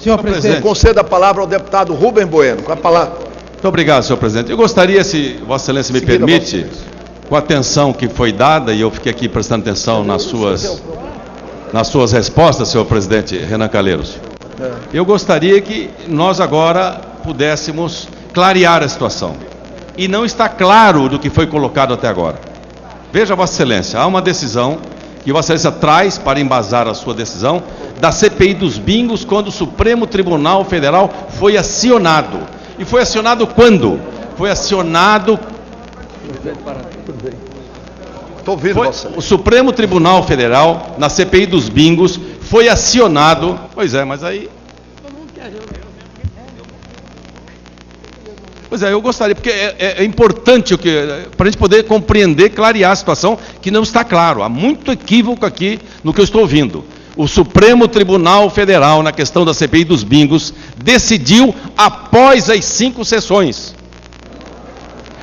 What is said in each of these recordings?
Senhor presidente. Conceda a palavra ao deputado Rubem Bueno. Com a palavra. Muito obrigado, senhor presidente. Eu gostaria, se Vossa Excelência me permite, com a atenção que foi dada, e eu fiquei aqui prestando atenção nas suas respostas, senhor presidente Renan Calheiros, eu gostaria que nós agora pudéssemos clarear a situação. E não está claro do que foi colocado até agora. Veja, Vossa Excelência, há uma decisão que Vossa Excelência traz para embasar a sua decisão da CPI dos bingos, quando o Supremo Tribunal Federal foi acionado. E foi acionado quando? Foi acionado... Estou ouvindo, Vossa Excelência. O Supremo Tribunal Federal, na CPI dos bingos, foi acionado... Pois é, mas aí... Pois é, eu gostaria, porque é importante para a gente poder compreender, clarear a situação, que não está claro. Há muito equívoco aqui no que eu estou ouvindo. O Supremo Tribunal Federal, na questão da CPI dos bingos, decidiu após as 5 sessões.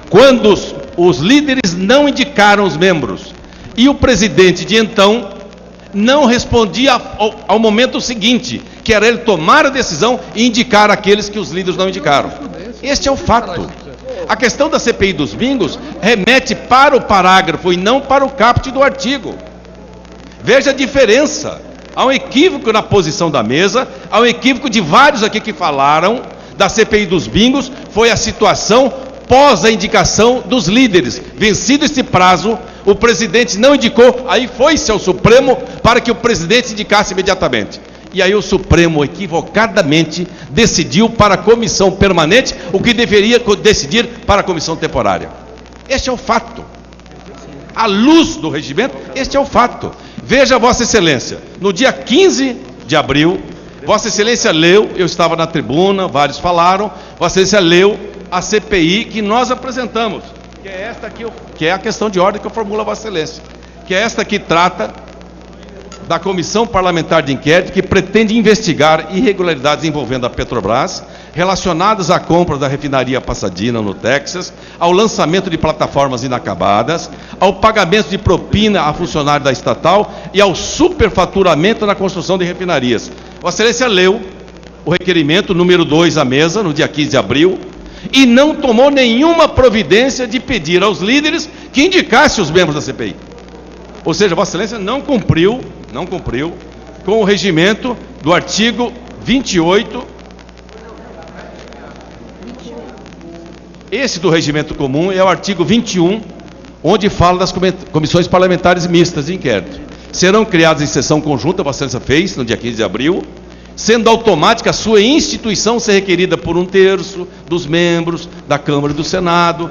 Quando os líderes não indicaram os membros. E o presidente de então não respondia ao momento seguinte, que era ele tomar a decisão e indicar aqueles que os líderes não indicaram. Este é o fato. A questão da CPI dos bingos remete para o parágrafo e não para o caput do artigo. Veja a diferença. Há um equívoco na posição da mesa, há um equívoco de vários aqui que falaram da CPI dos bingos, foi a situação pós a indicação dos líderes. Vencido esse prazo, o presidente não indicou, aí foi-se ao Supremo para que o presidente indicasse imediatamente. E aí o Supremo, equivocadamente, decidiu para a comissão permanente o que deveria decidir para a comissão temporária. Este é o fato. À luz do regimento, este é o fato. Veja, Vossa Excelência, no dia 15 de abril, Vossa Excelência leu, eu estava na tribuna, vários falaram, Vossa Excelência leu a CPI que nós apresentamos, que é esta aqui, que é a questão de ordem que eu formulo a Vossa Excelência, que é esta que trata da Comissão Parlamentar de Inquérito, que pretende investigar irregularidades envolvendo a Petrobras, relacionadas à compra da refinaria Pasadena, no Texas, ao lançamento de plataformas inacabadas, ao pagamento de propina a funcionário da estatal e ao superfaturamento na construção de refinarias. Vossa Excelência leu o requerimento número 2 à mesa, no dia 15 de abril, e não tomou nenhuma providência de pedir aos líderes que indicassem os membros da CPI. Ou seja, Vossa Excelência não cumpriu com o regimento do artigo 28. Esse do regimento comum é o artigo 21, onde fala das comissões parlamentares mistas de inquérito. Serão criadas em sessão conjunta, Vossa Excelência fez no dia 15 de abril, sendo automática a sua instituição ser requerida por 1/3 dos membros da Câmara e do Senado.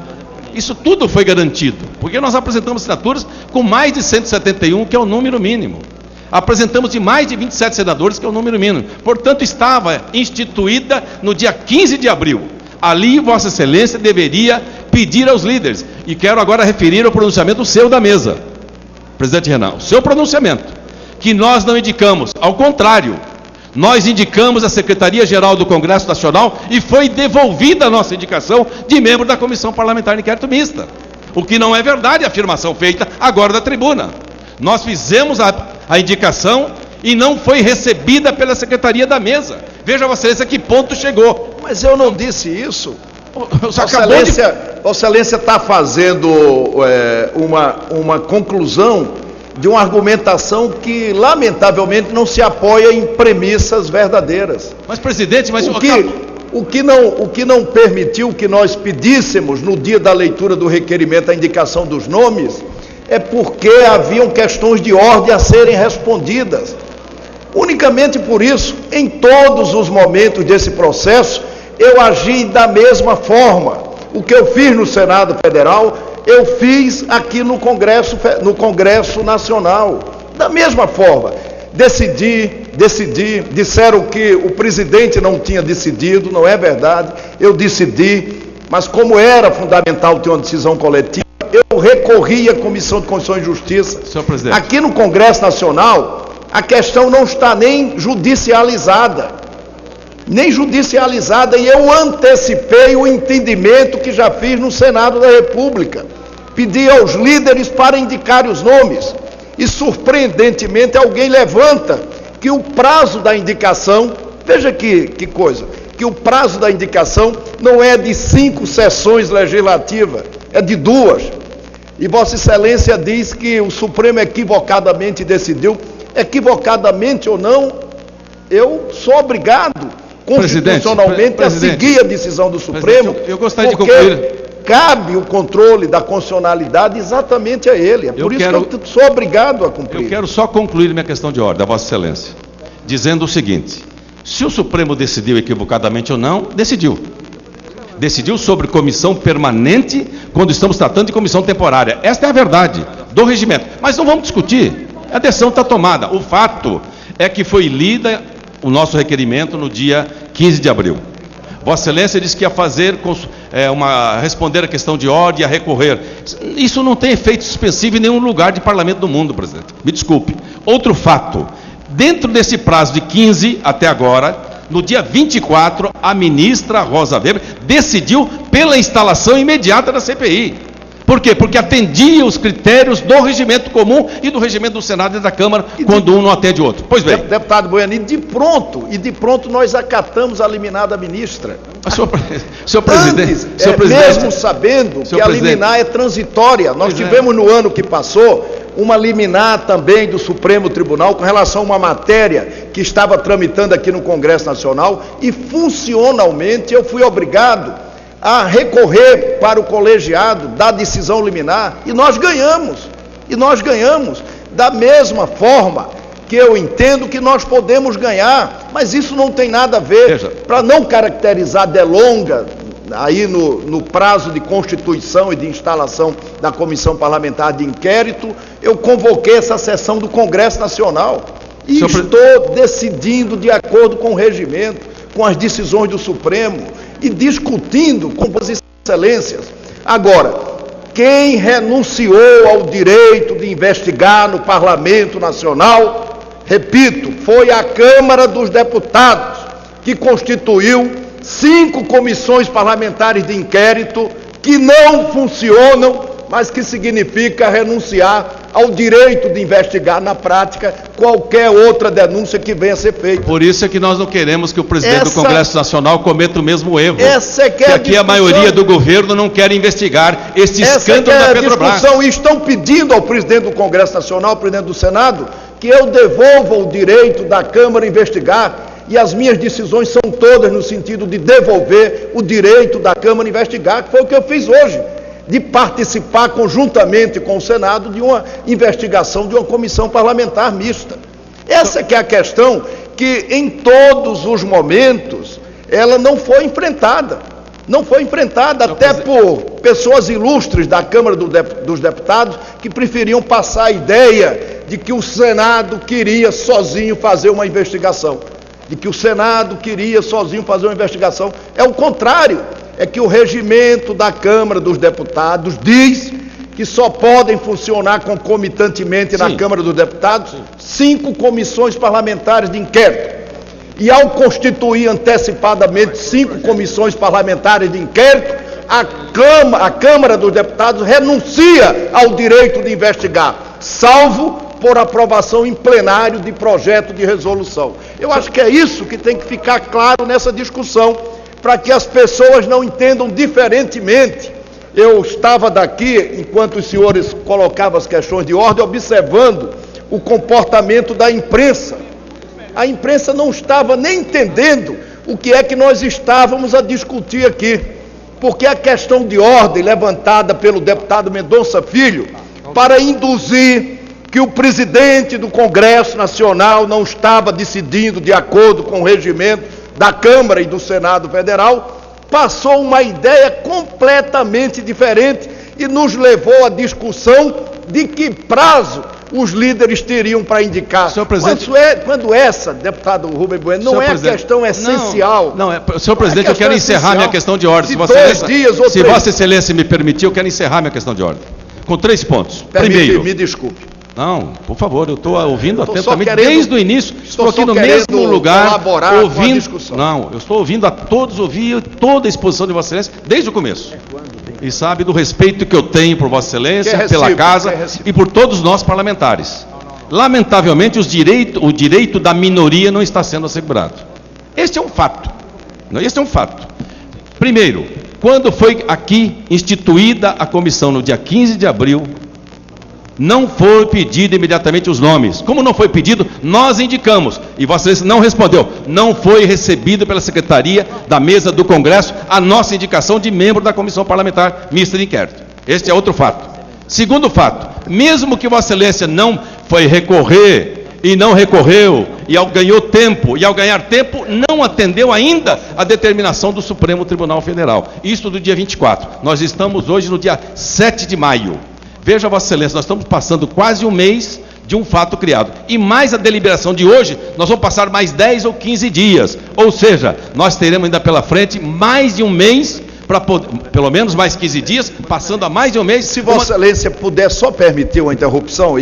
Isso tudo foi garantido, porque nós apresentamos assinaturas com mais de 171, que é o número mínimo. Apresentamos de mais de 27 senadores, que é o número mínimo. Portanto, estava instituída no dia 15 de abril. Ali, Vossa Excelência deveria pedir aos líderes. E quero agora referir ao pronunciamento seu da mesa, presidente Renan, o seu pronunciamento, que nós não indicamos, ao contrário, nós indicamos a Secretaria-Geral do Congresso Nacional e foi devolvida a nossa indicação de membro da Comissão Parlamentar de Inquérito Mista. O que não é verdade, a afirmação feita agora da tribuna. Nós fizemos a indicação e não foi recebida pela Secretaria da Mesa. Veja, Vossa Excelência, que ponto chegou. Mas eu não disse isso. Vossa Excelência está fazendo uma conclusão de uma argumentação que, lamentavelmente, não se apoia em premissas verdadeiras. Mas, presidente, o que não permitiu que nós pedíssemos, no dia da leitura do requerimento, a indicação dos nomes, é porque haviam questões de ordem a serem respondidas. Unicamente por isso, em todos os momentos desse processo, eu agi da mesma forma. O que eu fiz no Senado Federal, eu fiz aqui no Congresso Nacional, da mesma forma. Decidi, disseram que o presidente não tinha decidido, não é verdade, eu decidi, mas como era fundamental ter uma decisão coletiva, eu recorri à Comissão de Constituição e Justiça. Senhor presidente. Aqui no Congresso Nacional, a questão não está nem judicializada, e eu antecipei o entendimento que já fiz no Senado da República. Pedi aos líderes para indicarem os nomes, e surpreendentemente alguém levanta que o prazo da indicação Veja que coisa, que o prazo da indicação não é de 5 sessões legislativas, é de 2. E Vossa Excelência diz que o Supremo equivocadamente decidiu. Equivocadamente ou não, eu sou obrigado constitucionalmente a seguir a decisão do Supremo. Eu gostaria de concluir. Cabe o controle da constitucionalidade exatamente a ele. É por isso que eu sou obrigado a cumprir. Eu quero só concluir minha questão de ordem, Vossa Excelência, dizendo o seguinte: se o Supremo decidiu equivocadamente ou não, decidiu. Decidiu sobre comissão permanente quando estamos tratando de comissão temporária. Esta é a verdade do regimento. Mas não vamos discutir. A decisão está tomada. O fato é que foi lida o nosso requerimento no dia 15 de abril. Vossa Excelência disse que ia fazer responder a questão de ordem, a recorrer. Isso não tem efeito suspensivo em nenhum lugar de parlamento do mundo, presidente. Me desculpe. Outro fato. Dentro desse prazo de 15 até agora, no dia 24, a ministra Rosa Weber decidiu pela instalação imediata da CPI. Por quê? Porque atendia os critérios do regimento comum e do regimento do Senado e da Câmara, quando um não atende o outro. Pois bem. Deputado Boiani, de pronto nós acatamos a liminar da ministra. Mas, senhor presidente, mesmo sabendo que a liminar é transitória. Nós tivemos no ano que passou uma liminar também do Supremo Tribunal com relação a uma matéria que estava tramitando aqui no Congresso Nacional e funcionalmente eu fui obrigado a recorrer para o colegiado da decisão liminar e nós ganhamos. Da mesma forma que eu entendo que nós podemos ganhar, mas isso não tem nada a ver, para não caracterizar delonga aí no prazo de constituição e de instalação da Comissão Parlamentar de Inquérito, eu convoquei essa sessão do Congresso Nacional e estou decidindo de acordo com o regimento, com as decisões do Supremo e discutindo com Vossas Excelências. Agora, quem renunciou ao direito de investigar no Parlamento Nacional, repito, foi a Câmara dos Deputados, que constituiu 5 comissões parlamentares de inquérito que não funcionam, mas que significa renunciar ao direito de investigar na prática qualquer outra denúncia que venha a ser feita. Por isso é que nós não queremos que o presidente do Congresso Nacional cometa o mesmo erro. Essa é que é a aqui a maioria do governo não quer investigar este escândalo da Petrobras. E estão pedindo ao presidente do Congresso Nacional, ao presidente do Senado, que eu devolva o direito da Câmara a investigar, e as minhas decisões são todas no sentido de devolver o direito da Câmara a investigar, que foi o que eu fiz hoje, de participar conjuntamente com o Senado de uma investigação de uma comissão parlamentar mista. Essa que é a questão que em todos os momentos ela não foi enfrentada. Não foi enfrentada até por pessoas ilustres da Câmara dos Deputados que preferiam passar a ideia de que o Senado queria sozinho fazer uma investigação. É o contrário. É que o regimento da Câmara dos Deputados diz que só podem funcionar concomitantemente na Câmara dos Deputados 5 comissões parlamentares de inquérito. E ao constituir antecipadamente 5 comissões parlamentares de inquérito, a Câmara dos Deputados renuncia ao direito de investigar, salvo por aprovação em plenário de projeto de resolução. Eu acho que é isso que tem que ficar claro nessa discussão, para que as pessoas não entendam diferentemente. Eu estava daqui, enquanto os senhores colocavam as questões de ordem, observando o comportamento da imprensa. A imprensa não estava nem entendendo o que é que nós estávamos a discutir aqui, porque a questão de ordem levantada pelo deputado Mendonça Filho, para induzir que o presidente do Congresso Nacional não estava decidindo de acordo com o regimento da Câmara e do Senado Federal, passou uma ideia completamente diferente e nos levou à discussão de que prazo os líderes teriam para indicar. Senhor presidente, quando essa, deputado Rubem Bueno, não é a questão essencial. Senhor presidente, eu quero encerrar minha questão de ordem. Se Vossa Excelência me permitir, eu quero encerrar minha questão de ordem. Com 3 pontos. Primeiro, me desculpe. Não, por favor, eu estou ouvindo atentamente desde o início. Estou aqui no mesmo lugar, ouvindo. Não, eu estou ouvindo a todos, ouvi toda a exposição de Vossa Excelência desde o começo. E sabe do respeito que eu tenho por Vossa Excelência, pela casa e por todos nós parlamentares. Lamentavelmente, o direito da minoria não está sendo assegurado. Este é um fato. Este é um fato. Primeiro, quando foi aqui instituída a comissão no dia 15 de abril, não foi pedido imediatamente os nomes. Como não foi pedido, nós indicamos. E Vossa Excelência não respondeu. Não foi recebido pela Secretaria da Mesa do Congresso a nossa indicação de membro da Comissão Parlamentar Mista de Inquérito. Este é outro fato. Segundo fato, mesmo que Vossa Excelência não foi recorrer e não recorreu, e ganhou tempo, e ao ganhar tempo, não atendeu ainda a determinação do Supremo Tribunal Federal. Isto do dia 24. Nós estamos hoje no dia 7 de maio. Veja, Vossa Excelência, nós estamos passando quase um mês de um fato criado. E mais a deliberação de hoje, nós vamos passar mais 10 ou 15 dias. Ou seja, nós teremos ainda pela frente mais de um mês, pelo menos mais 15 dias, passando a mais de um mês. Se Vossa Excelência puder só permitir uma interrupção,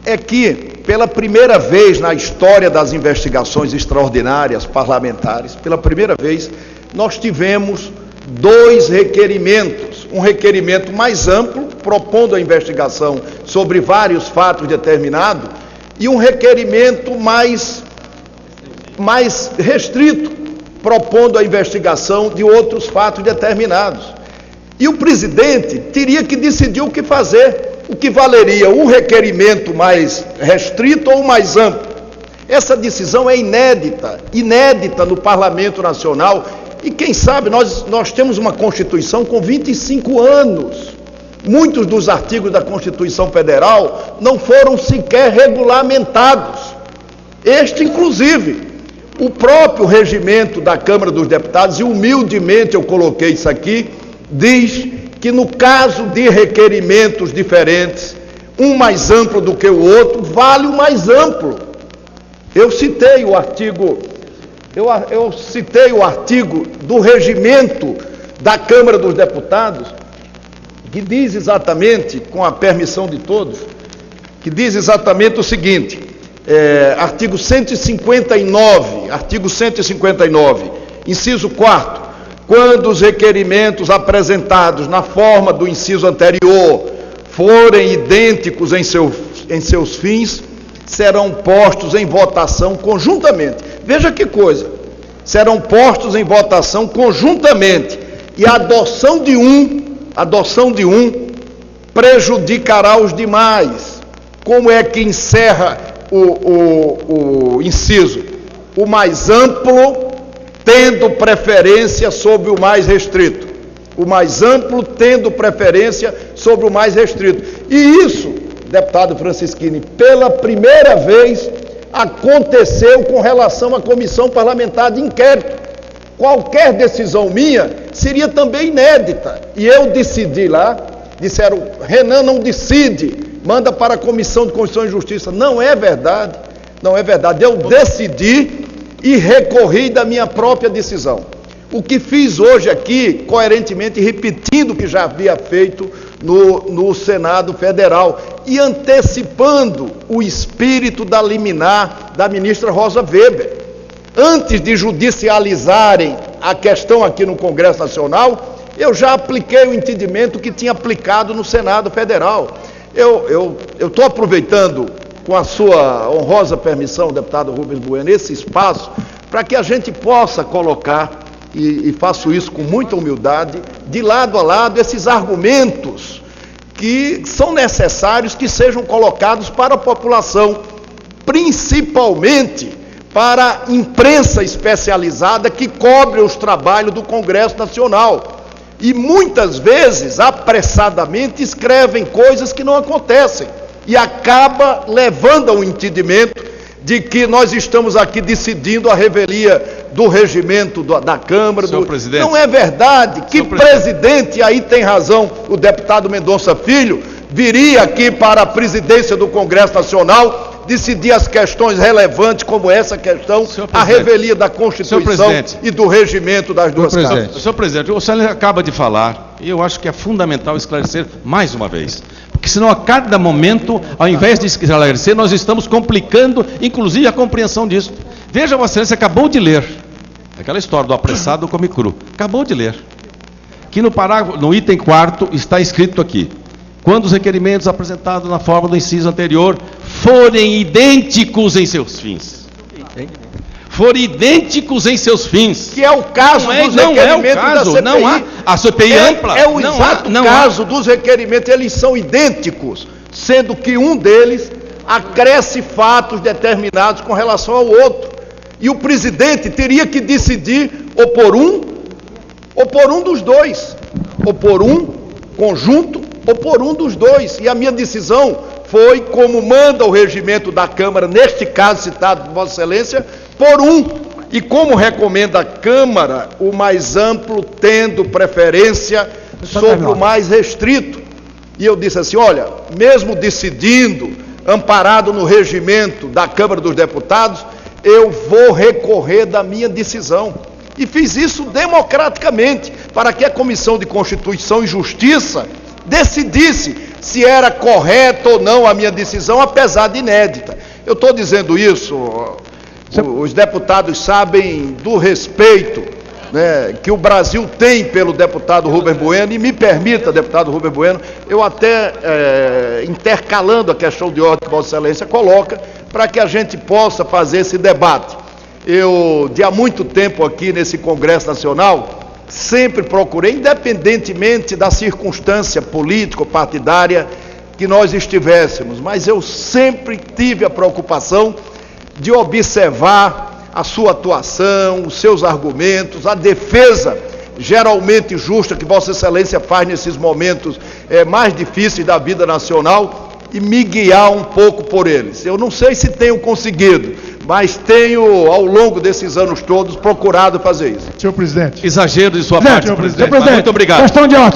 é que, pela primeira vez na história das investigações extraordinárias parlamentares, pela primeira vez, nós tivemos 2 requerimentos. Um requerimento mais amplo, propondo a investigação sobre vários fatos determinados, e um requerimento mais restrito, propondo a investigação de outros fatos determinados. E o presidente teria que decidir o que fazer. O que valeria um requerimento mais restrito ou mais amplo. Essa decisão é inédita no Parlamento Nacional, e quem sabe nós temos uma Constituição com 25 anos. Muitos dos artigos da Constituição Federal não foram sequer regulamentados. Este, inclusive, o próprio regimento da Câmara dos Deputados, e humildemente eu coloquei isso aqui, diz que no caso de requerimentos diferentes, um mais amplo do que o outro, vale o mais amplo. Eu citei o artigo do regimento da Câmara dos Deputados, que diz exatamente, com a permissão de todos, que diz exatamente o seguinte, artigo 159, inciso 4º, quando os requerimentos apresentados na forma do inciso anterior forem idênticos em seus fins, serão postos em votação conjuntamente. Veja que coisa, serão postos em votação conjuntamente, e a adoção de um prejudicará os demais. Como é que encerra o inciso? O mais amplo tendo preferência sobre o mais restrito. O mais amplo tendo preferência sobre o mais restrito. E isso, deputado Francisquini, pela primeira vez aconteceu com relação à Comissão Parlamentar de Inquérito. Qualquer decisão minha seria também inédita. E eu decidi lá, disseram, Renan não decide, manda para a Comissão de Constituição e Justiça. Não é verdade, não é verdade. Eu decidi e recorri da minha própria decisão. O que fiz hoje aqui, coerentemente repetindo o que já havia feito no Senado Federal e antecipando o espírito da liminar da ministra Rosa Weber. Antes de judicializarem a questão aqui no Congresso Nacional, eu já apliquei o entendimento que tinha aplicado no Senado Federal. Eu estou aproveitando, com a sua honrosa permissão, deputado Rubens Bueno, esse espaço, para que a gente possa colocar, e faço isso com muita humildade, de lado a lado, esses argumentos que são necessários que sejam colocados para a população, principalmente para a imprensa especializada que cobre os trabalhos do Congresso Nacional. E muitas vezes, apressadamente, escrevem coisas que não acontecem. E acaba levando ao entendimento de que nós estamos aqui decidindo a revelia do regimento da Câmara. Senhor presidente. Não é verdade que presidente, aí tem razão o deputado Mendonça Filho, viria aqui para a presidência do Congresso Nacional decidir as questões relevantes como essa questão, a revelia da Constituição e do regimento das duas Câmaras. Senhor presidente, o senhor acaba de falar, e eu acho que é fundamental esclarecer mais uma vez. Porque senão a cada momento, ao invés de esclarecer, nós estamos complicando, inclusive, a compreensão disso. Veja, Vossa Excelência acabou de ler, aquela história do apressado come cru, acabou de ler, que no item 4º está escrito aqui, quando os requerimentos apresentados na forma do inciso anterior forem idênticos em seus fins. forem idênticos em seus fins. Que é o caso dos requerimentos da CPI. Não há. A CPI ampla. É o exato caso dos requerimentos, eles são idênticos, sendo que um deles acresce fatos determinados com relação ao outro. E o presidente teria que decidir ou por um dos dois, ou por um conjunto, ou por um dos dois. E a minha decisão foi, como manda o regimento da Câmara, neste caso citado por Vossa Excelência, por um. E como recomenda a Câmara, o mais amplo tendo preferência sobre o mais restrito. E eu disse assim, olha, mesmo decidindo, amparado no regimento da Câmara dos Deputados, eu vou recorrer da minha decisão. E fiz isso democraticamente, para que a Comissão de Constituição e Justiça decidisse se era correta ou não a minha decisão, apesar de inédita. Eu estou dizendo isso, os deputados sabem do respeito, né, que o Brasil tem pelo deputado Rubem Bueno, e me permita, deputado Rubem Bueno, eu até intercalando a questão de ordem que Vossa Excelência coloca, para que a gente possa fazer esse debate. Eu, de há muito tempo aqui nesse Congresso Nacional, sempre procurei, independentemente da circunstância político-partidária que nós estivéssemos, mas eu sempre tive a preocupação de observar a sua atuação, os seus argumentos, a defesa geralmente justa que Vossa Excelência faz nesses momentos mais difíceis da vida nacional e me guiar um pouco por eles. Eu não sei se tenho conseguido, mas tenho, ao longo desses anos todos, procurado fazer isso. Senhor presidente. Exagero de sua parte, senhor presidente. presidente. Muito obrigado. Questão de ordem.